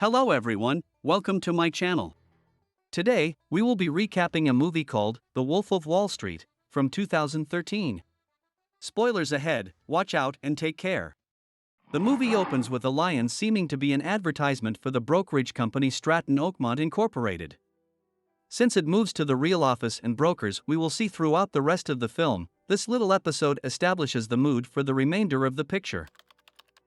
Hello everyone, welcome to my channel. Today, we will be recapping a movie called The Wolf of Wall Street from 2013. Spoilers ahead, watch out and take care. The movie opens with a lion seeming to be an advertisement for the brokerage company Stratton Oakmont Incorporated. Since it moves to the real office and brokers we will see throughout the rest of the film, this little episode establishes the mood for the remainder of the picture.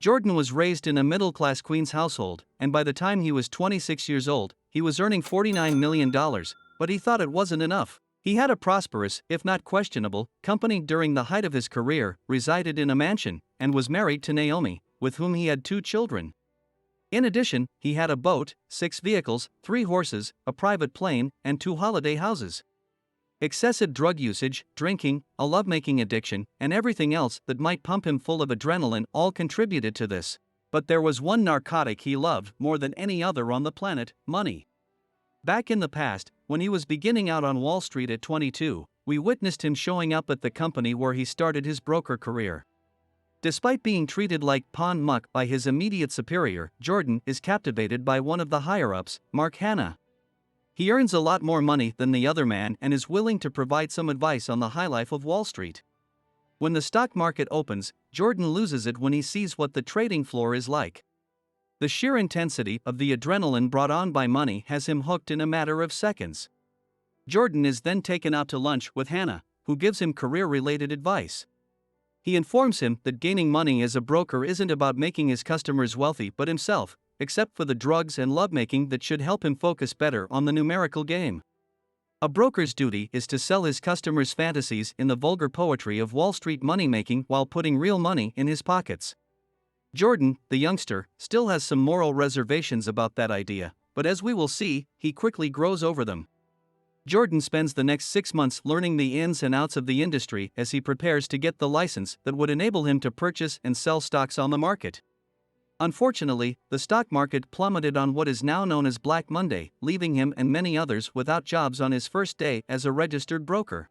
Jordan was raised in a middle-class Queens household, and by the time he was 26 years old, he was earning $49 million, but he thought it wasn't enough. He had a prosperous, if not questionable, company during the height of his career, resided in a mansion, and was married to Naomi, with whom he had 2 children. In addition, he had a boat, 6 vehicles, 3 horses, a private plane, and 2 holiday houses. Excessive drug usage, drinking, a lovemaking addiction, and everything else that might pump him full of adrenaline all contributed to this. But there was one narcotic he loved more than any other on the planet: money. Back in the past, when he was beginning out on Wall Street at 22, we witnessed him showing up at the company where he started his broker career. Despite being treated like pawn muck by his immediate superior, Jordan is captivated by one of the higher-ups, Mark Hanna. He earns a lot more money than the other man and is willing to provide some advice on the high life of Wall Street. When the stock market opens, Jordan loses it when he sees what the trading floor is like. The sheer intensity of the adrenaline brought on by money has him hooked in a matter of seconds. Jordan is then taken out to lunch with Hanna, who gives him career-related advice. He informs him that gaining money as a broker isn't about making his customers wealthy but himself, except for the drugs and lovemaking that should help him focus better on the numerical game. A broker's duty is to sell his customers' fantasies in the vulgar poetry of Wall Street money-making while putting real money in his pockets. Jordan, the youngster, still has some moral reservations about that idea, but as we will see, he quickly grows over them. Jordan spends the next 6 months learning the ins and outs of the industry as he prepares to get the license that would enable him to purchase and sell stocks on the market. Unfortunately, the stock market plummeted on what is now known as Black Monday, leaving him and many others without jobs on his first day as a registered broker.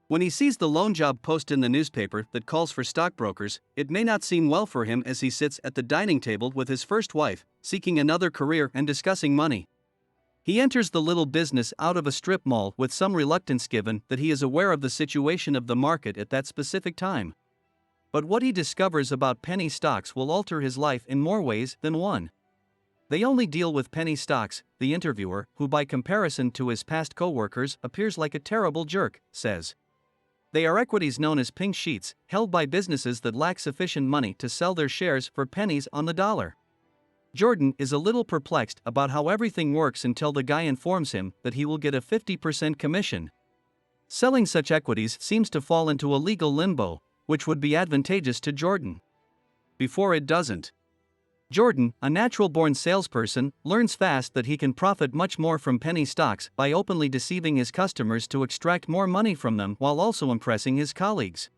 When he sees the lone job post in the newspaper that calls for stockbrokers, it may not seem well for him as he sits at the dining table with his first wife, seeking another career and discussing money. He enters the little business out of a strip mall with some reluctance given that he is aware of the situation of the market at that specific time. But what he discovers about penny stocks will alter his life in more ways than one. They only deal with penny stocks, the interviewer, who by comparison to his past co-workers appears like a terrible jerk, says. They are equities known as pink sheets, held by businesses that lack sufficient money to sell their shares for pennies on the dollar. Jordan is a little perplexed about how everything works until the guy informs him that he will get a 50% commission. Selling such equities seems to fall into a legal limbo, which would be advantageous to Jordan. Before it doesn't. Jordan, a natural-born salesperson, learns fast that he can profit much more from penny stocks by openly deceiving his customers to extract more money from them while also impressing his colleagues.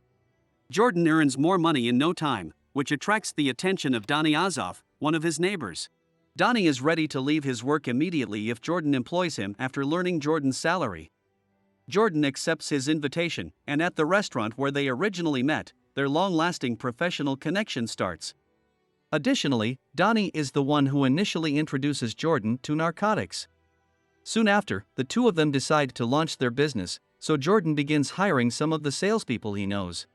Jordan earns more money in no time, which attracts the attention of Donnie Azoff, one of his neighbors. Donnie is ready to leave his work immediately if Jordan employs him after learning Jordan's salary. Jordan accepts his invitation, and at the restaurant where they originally met, their long-lasting professional connection starts. Additionally, Donnie is the one who initially introduces Jordan to narcotics. Soon after, the two of them decide to launch their business, so Jordan begins hiring some of the salespeople he knows.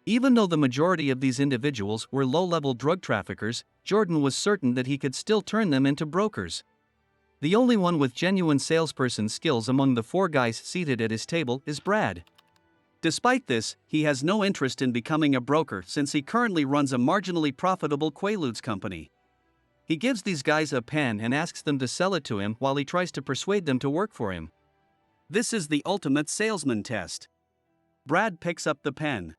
Even though the majority of these individuals were low-level drug traffickers, Jordan was certain that he could still turn them into brokers. The only one with genuine salesperson skills among the 4 guys seated at his table is Brad. Despite this, he has no interest in becoming a broker since he currently runs a marginally profitable Quaaludes company. He gives these guys a pen and asks them to sell it to him while he tries to persuade them to work for him. This is the ultimate salesman test. Brad picks up the pen.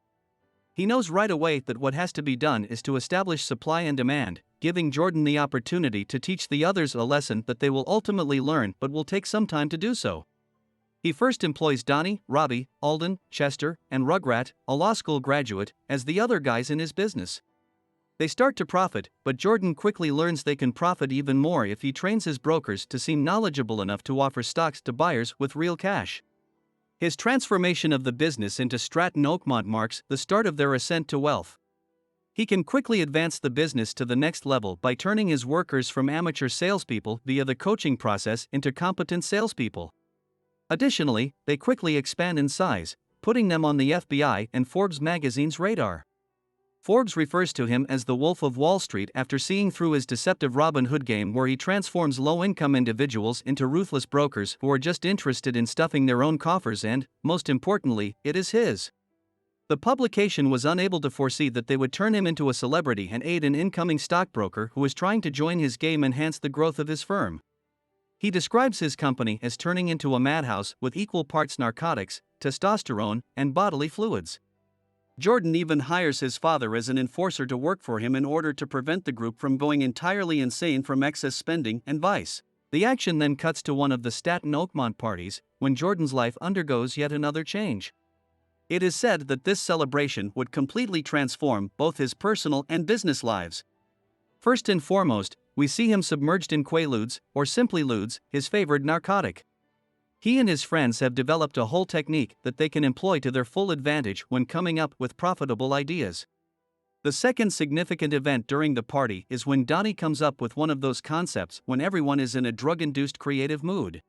He knows right away that what has to be done is to establish supply and demand, giving Jordan the opportunity to teach the others a lesson that they will ultimately learn but will take some time to do so. He first employs Donnie, Robbie, Alden, Chester, and Rugrat, a law school graduate, as the other guys in his business. They start to profit, but Jordan quickly learns they can profit even more if he trains his brokers to seem knowledgeable enough to offer stocks to buyers with real cash. His transformation of the business into Stratton Oakmont marks the start of their ascent to wealth. He can quickly advance the business to the next level by turning his workers from amateur salespeople via the coaching process into competent salespeople. Additionally, they quickly expand in size, putting them on the FBI and Forbes magazine's radar. Forbes refers to him as the Wolf of Wall Street after seeing through his deceptive Robin Hood game where he transforms low-income individuals into ruthless brokers who are just interested in stuffing their own coffers and, most importantly, it is his. The publication was unable to foresee that they would turn him into a celebrity and aid an incoming stockbroker who was trying to join his game and enhance the growth of his firm. He describes his company as turning into a madhouse with equal parts narcotics, testosterone, and bodily fluids. Jordan even hires his father as an enforcer to work for him in order to prevent the group from going entirely insane from excess spending and vice. The action then cuts to one of the Staten Oakmont parties, when Jordan's life undergoes yet another change. It is said that this celebration would completely transform both his personal and business lives. First and foremost, we see him submerged in Quaaludes, or simply ludes, his favorite narcotic. He and his friends have developed a whole technique that they can employ to their full advantage when coming up with profitable ideas. The second significant event during the party is when Donnie comes up with one of those concepts when everyone is in a drug-induced creative mood.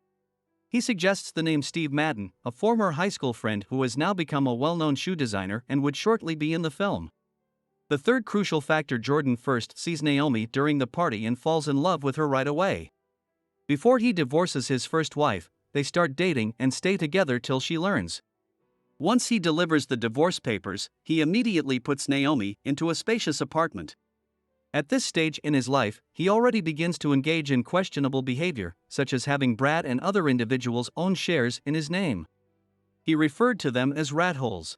He suggests the name Steve Madden, a former high school friend who has now become a well-known shoe designer and would shortly be in the film. The third crucial factor: Jordan first sees Naomi during the party and falls in love with her right away. Before he divorces his first wife, they start dating and stay together till she learns. Once he delivers the divorce papers, he immediately puts Naomi into a spacious apartment. At this stage in his life, he already begins to engage in questionable behavior, such as having Brad and other individuals own shares in his name. He referred to them as rat holes.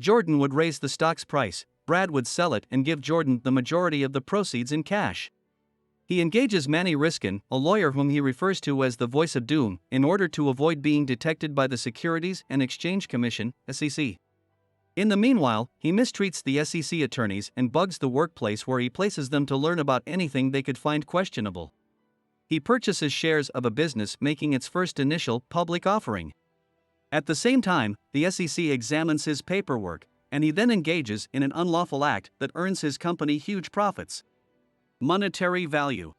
Jordan would raise the stock's price, Brad would sell it and give Jordan the majority of the proceeds in cash. He engages Manny Riskin, a lawyer whom he refers to as the voice of doom, in order to avoid being detected by the Securities and Exchange Commission, SEC. In the meanwhile, he mistreats the SEC attorneys and bugs the workplace where he places them to learn about anything they could find questionable. He purchases shares of a business making its first initial public offering. At the same time, the SEC examines his paperwork, and he then engages in an unlawful act that earns his company huge profits. Monetary value.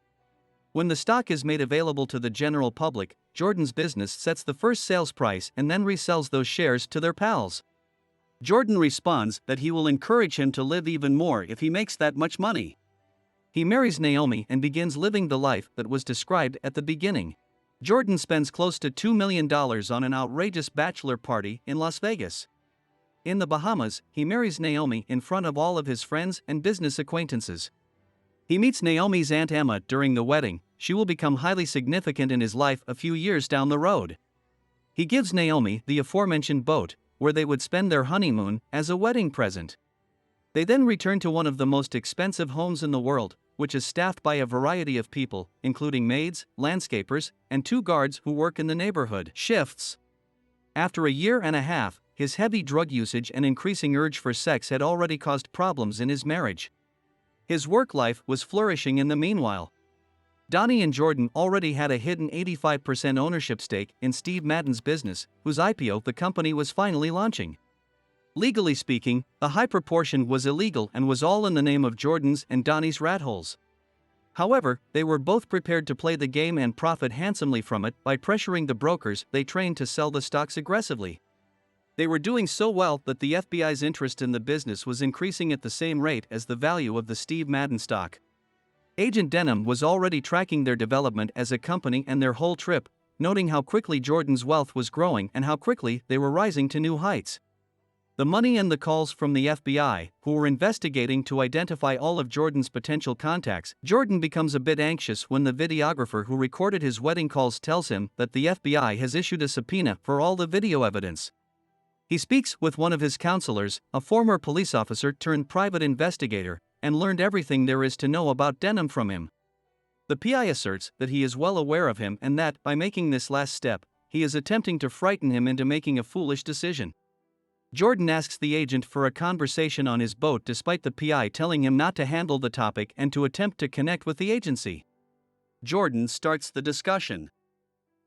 When the stock is made available to the general public, Jordan's business sets the first sales price and then resells those shares to their pals. Jordan responds that he will encourage him to live even more if he makes that much money. He marries Naomi and begins living the life that was described at the beginning. Jordan spends close to $2 million on an outrageous bachelor party in Las Vegas. In the Bahamas, he marries Naomi in front of all of his friends and business acquaintances. He meets Naomi's Aunt Emma during the wedding. She will become highly significant in his life a few years down the road. He gives Naomi the aforementioned boat, where they would spend their honeymoon, as a wedding present. They then return to one of the most expensive homes in the world, which is staffed by a variety of people, including maids, landscapers, and 2 guards who work in the neighborhood shifts. After a year and a half, his heavy drug usage and increasing urge for sex had already caused problems in his marriage. His work life was flourishing in the meanwhile. Donnie and Jordan already had a hidden 85% ownership stake in Steve Madden's business, whose IPO the company was finally launching. Legally speaking, a high proportion was illegal and was all in the name of Jordan's and Donnie's rat holes. However, they were both prepared to play the game and profit handsomely from it by pressuring the brokers they trained to sell the stocks aggressively. They were doing so well that the FBI's interest in the business was increasing at the same rate as the value of the Steve Madden stock. Agent Denham was already tracking their development as a company and their whole trip, noting how quickly Jordan's wealth was growing and how quickly they were rising to new heights. The money and the calls from the FBI, who were investigating to identify all of Jordan's potential contacts. Jordan becomes a bit anxious when the videographer who recorded his wedding calls tells him that the FBI has issued a subpoena for all the video evidence. He speaks with one of his counselors, a former police officer turned private investigator, and learned everything there is to know about Denham from him. The PI asserts that he is well aware of him and that, by making this last step, he is attempting to frighten him into making a foolish decision. Jordan asks the agent for a conversation on his boat despite the PI telling him not to handle the topic and to attempt to connect with the agency. Jordan starts the discussion,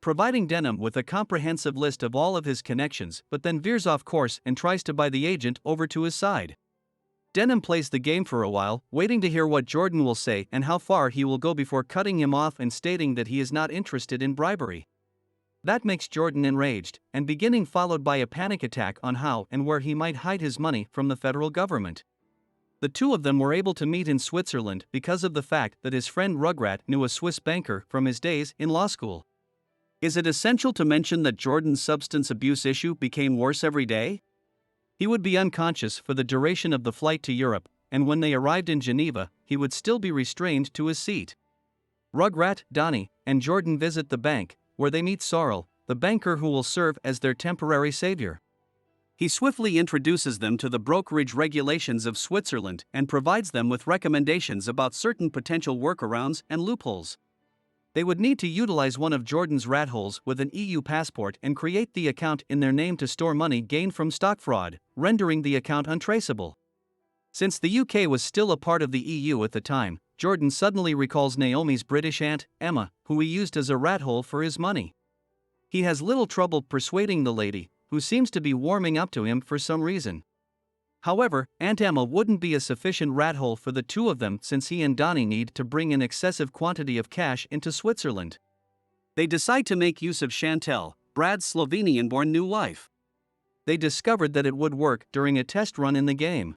providing Denham with a comprehensive list of all of his connections, but then veers off course and tries to buy the agent over to his side. Denham plays the game for a while, waiting to hear what Jordan will say and how far he will go before cutting him off and stating that he is not interested in bribery. That makes Jordan enraged, and beginning followed by a panic attack on how and where he might hide his money from the federal government. The two of them were able to meet in Switzerland because of the fact that his friend Rugrat knew a Swiss banker from his days in law school. Is it essential to mention that Jordan's substance abuse issue became worse every day? He would be unconscious for the duration of the flight to Europe, and when they arrived in Geneva, he would still be restrained to his seat. Rugrat, Donnie, and Jordan visit the bank, where they meet Sorrel, the banker who will serve as their temporary savior. He swiftly introduces them to the brokerage regulations of Switzerland and provides them with recommendations about certain potential workarounds and loopholes. They would need to utilize one of Jordan's rat holes with an EU passport and create the account in their name to store money gained from stock fraud, rendering the account untraceable. Since the UK was still a part of the EU at the time, Jordan suddenly recalls Naomi's British aunt, Emma, who he used as a rat hole for his money. He has little trouble persuading the lady, who seems to be warming up to him for some reason. However, Aunt Emma wouldn't be a sufficient rat hole for the two of them since he and Donnie need to bring an excessive quantity of cash into Switzerland. They decide to make use of Chantal, Brad's Slovenian-born new wife. They discovered that it would work during a test run in the game.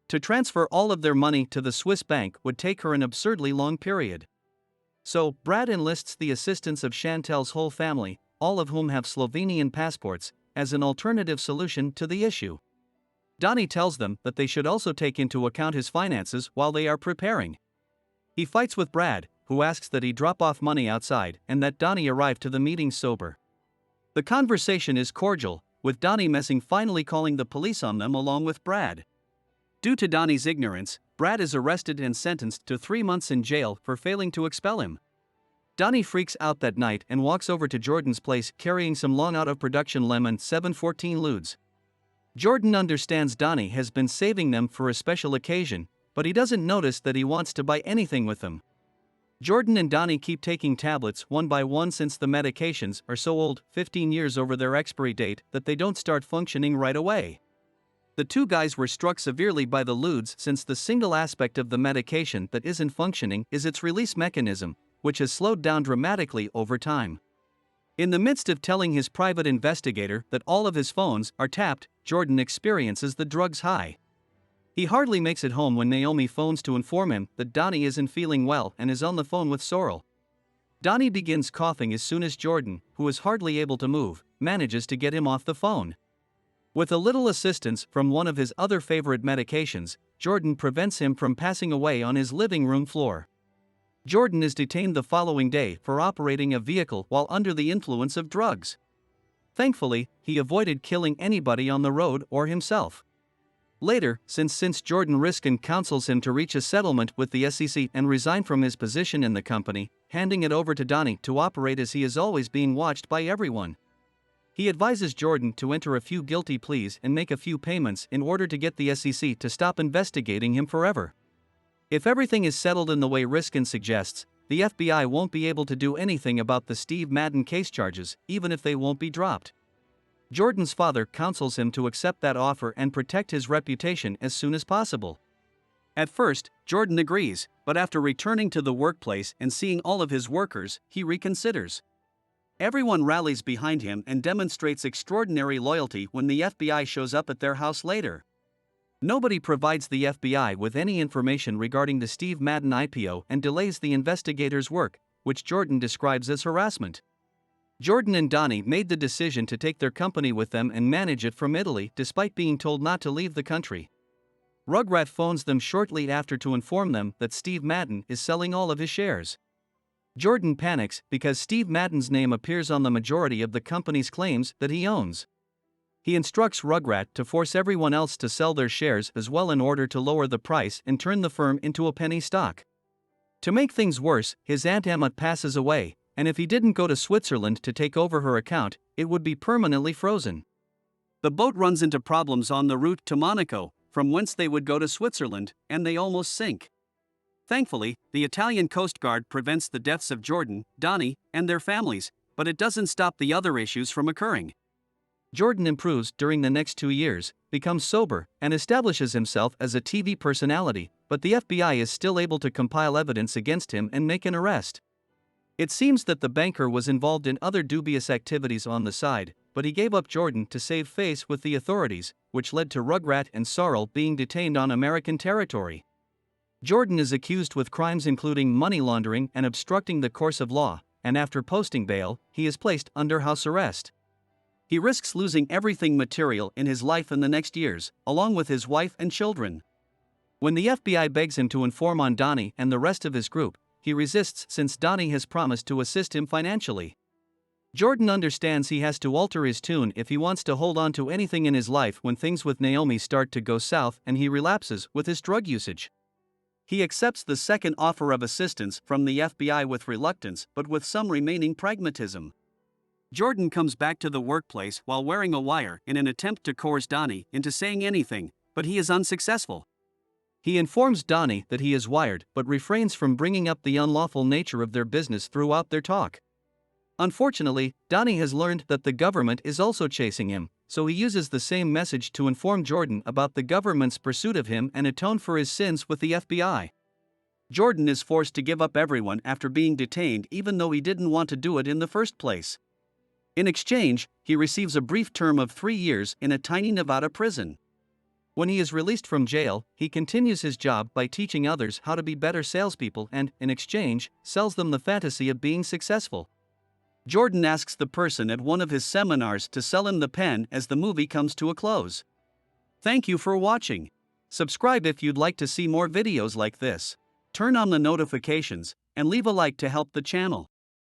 To transfer all of their money to the Swiss bank would take her an absurdly long period. So, Brad enlists the assistance of Chantal's whole family, all of whom have Slovenian passports, as an alternative solution to the issue. Donnie tells them that they should also take into account his finances while they are preparing. He fights with Brad, who asks that he drop off money outside and that Donnie arrive to the meeting sober. The conversation is cordial, with Donnie messing finally calling the police on them along with Brad. Due to Donnie's ignorance, Brad is arrested and sentenced to 3 months in jail for failing to expel him. Donnie freaks out that night and walks over to Jordan's place carrying some long out of production lemon 714 ludes. Jordan understands Donnie has been saving them for a special occasion, but he doesn't notice that he wants to buy anything with them. Jordan and Donnie keep taking tablets one by one since the medications are so old, 15 years over their expiry date, that they don't start functioning right away. The two guys were struck severely by the ludes since the single aspect of the medication that isn't functioning is its release mechanism, which has slowed down dramatically over time. In the midst of telling his private investigator that all of his phones are tapped, Jordan experiences the drug's high. He hardly makes it home when Naomi phones to inform him that Donnie isn't feeling well and is on the phone with Sorrel. Donnie begins coughing as soon as Jordan, who is hardly able to move, manages to get him off the phone. With a little assistance from one of his other favorite medications, Jordan prevents him from passing away on his living room floor. Jordan is detained the following day for operating a vehicle while under the influence of drugs. Thankfully, he avoided killing anybody on the road or himself. Later, since Jordan Riskin counsels him to reach a settlement with the SEC and resign from his position in the company, handing it over to Donnie to operate as he is always being watched by everyone. He advises Jordan to enter a few guilty pleas and make a few payments in order to get the SEC to stop investigating him forever. If everything is settled in the way Riskin suggests, the FBI won't be able to do anything about the Steve Madden case charges, even if they won't be dropped. Jordan's father counsels him to accept that offer and protect his reputation as soon as possible. At first, Jordan agrees, but after returning to the workplace and seeing all of his workers, he reconsiders. Everyone rallies behind him and demonstrates extraordinary loyalty when the FBI shows up at their house later. Nobody provides the FBI with any information regarding the Steve Madden IPO and delays the investigators' work, which Jordan describes as harassment. Jordan and Donnie made the decision to take their company with them and manage it from Italy despite being told not to leave the country. Rugrat phones them shortly after to inform them that Steve Madden is selling all of his shares. Jordan panics because Steve Madden's name appears on the majority of the company's claims that he owns. He instructs Rugrat to force everyone else to sell their shares as well in order to lower the price and turn the firm into a penny stock. To make things worse, his Aunt Emma passes away, and if he didn't go to Switzerland to take over her account, it would be permanently frozen. The boat runs into problems on the route to Monaco, from whence they would go to Switzerland, and they almost sink. Thankfully, the Italian Coast Guard prevents the deaths of Jordan, Donnie, and their families, but it doesn't stop the other issues from occurring. Jordan improves during the next 2 years, becomes sober, and establishes himself as a TV personality, but the FBI is still able to compile evidence against him and make an arrest. It seems that the banker was involved in other dubious activities on the side, but he gave up Jordan to save face with the authorities, which led to Rugrat and Sorrel being detained on American territory. Jordan is accused with crimes including money laundering and obstructing the course of law, and after posting bail, he is placed under house arrest. He risks losing everything material in his life in the next years, along with his wife and children. When the FBI begs him to inform on Donnie and the rest of his group, he resists since Donnie has promised to assist him financially. Jordan understands he has to alter his tune if he wants to hold on to anything in his life when things with Naomi start to go south and he relapses with his drug usage. He accepts the second offer of assistance from the FBI with reluctance but with some remaining pragmatism. Jordan comes back to the workplace while wearing a wire in an attempt to coerce Donnie into saying anything, but he is unsuccessful. He informs Donnie that he is wired but refrains from bringing up the unlawful nature of their business throughout their talk. Unfortunately, Donnie has learned that the government is also chasing him, so he uses the same message to inform Jordan about the government's pursuit of him and atone for his sins with the FBI. Jordan is forced to give up everyone after being detained even though he didn't want to do it in the first place. In exchange, he receives a brief term of 3 years in a tiny Nevada prison. When he is released from jail, he continues his job by teaching others how to be better salespeople and, in exchange, sells them the fantasy of being successful. Jordan asks the person at one of his seminars to sell him the pen as the movie comes to a close. Thank you for watching. Subscribe if you'd like to see more videos like this. Turn on the notifications, and leave a like to help the channel.